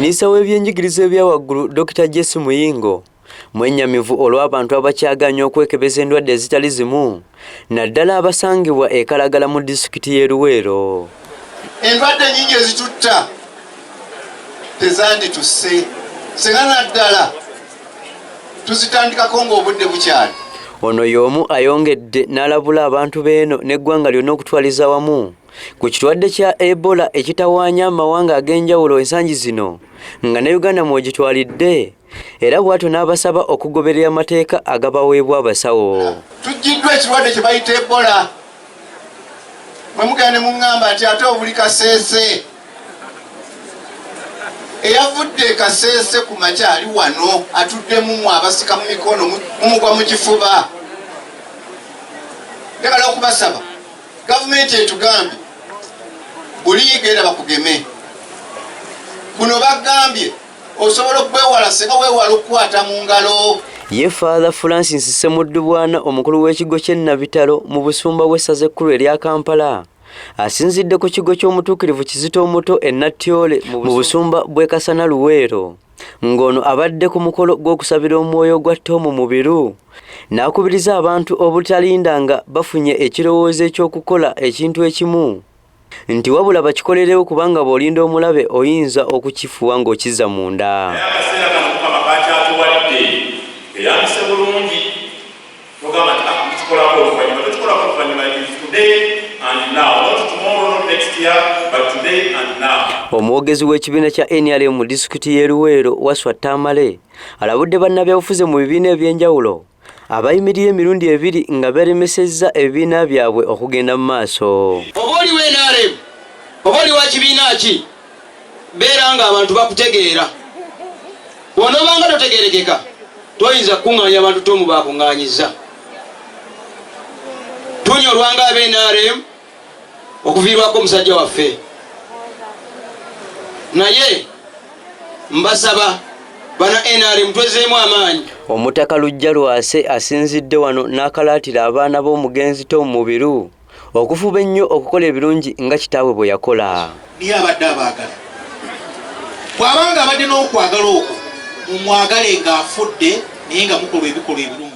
Minisita w'ebyenjigiriza ebya waggulu Dr. Jesse Muyingo mwennyamivu olw'abantu abakyaganya okwekebeza endwadde ezitali zimu naddala abasangibwa e Kalagala mu disitulikiti y'e Luweero. Endwadde nnyingi ezitutta tezanditusse singa naddala tuzitandikako ng'obudde bukyali. Ono y'omu ayongedde n'alabula abantu b'eno n'eggwanga lyonna okutwaliza wamu ku kirwadde kya Ebola ekitawaanya amawanga ag'enjawulo ensangi zino nga ne Uganda mw'ogitwalidde era bw'atyo n'abasaba okugoberera amateeka agabaweebwa abasawo. Tujjiddwa ekirwadde kye bayita Ebola. Mwe mugenda ne muŋŋamba nti ate obuli Kaseese eyavudde e Kaseese ku makya ali wano atuddemu mu abasika mu mikono mumugwa mu kifuba. Njagala okubasaba gavumenti etugambye buli genda bakugeme. Kuno bagambye osobola okwewala singa weewala okukwata mu ngalo. Ye Father Francis Ssemuddubwana omukulu w'ekigo ky'e Nabitalo mu busumba bw'essaza ekkulu erya Kampala asinzidde ku kigo ky'omutuukirivu Kizito Omuto e Natyole mu busumba bw'e Kasana Luweero ng'ono abadde ku mukolo gw'okusabira omwoyo gwa Tom Mubiru n'akubiriza abantu obutalinda nga bafunye ekirowoozo eky'okukola ekintu ekimu nti wabula bakikolerewo kubanga bw'olinda omulabe oyinza okukifuwa ng'okiza munda. Eyandise bulungi tugamba nti tukolako oluvannyuma tetukolako oluvannyuma today and now, not tomorrow, not next year, but today and now. Omwogezi w'ekibiina kya NRM mu disitulikiti y'e Luweero Waswa Tamale alabudde bannabyabufuzi mu bibiina eby'enjawulo abayimirira emirundi ebiri nga beeremesezza ebibiina byabwe okugenda mu maaso. Oba oli wa NRM oba oli wa kibiina ki beera nga abantu bakutegeera bw'onoobanga totegeerekeka toyinza kukuŋŋaanya abantu tomu bakuŋŋaanyiza. Tunyolwanga aba NRM okuviirwako omusajja waffe naye mbasaba bana NRM twezeemu amaanyi. Omutaka Lujja Lwase asinzidde wano n'akalaatira abaana b'omugenzi Tom Mubiru okufuba ennyo okukola ebirungi nga kitaabwe bwe yakola. Niye abadde abaagala bw'abanga abadde n'okwagala okwo mumwagale ng'afudde naye nga mukola ebikolwa ebirungi.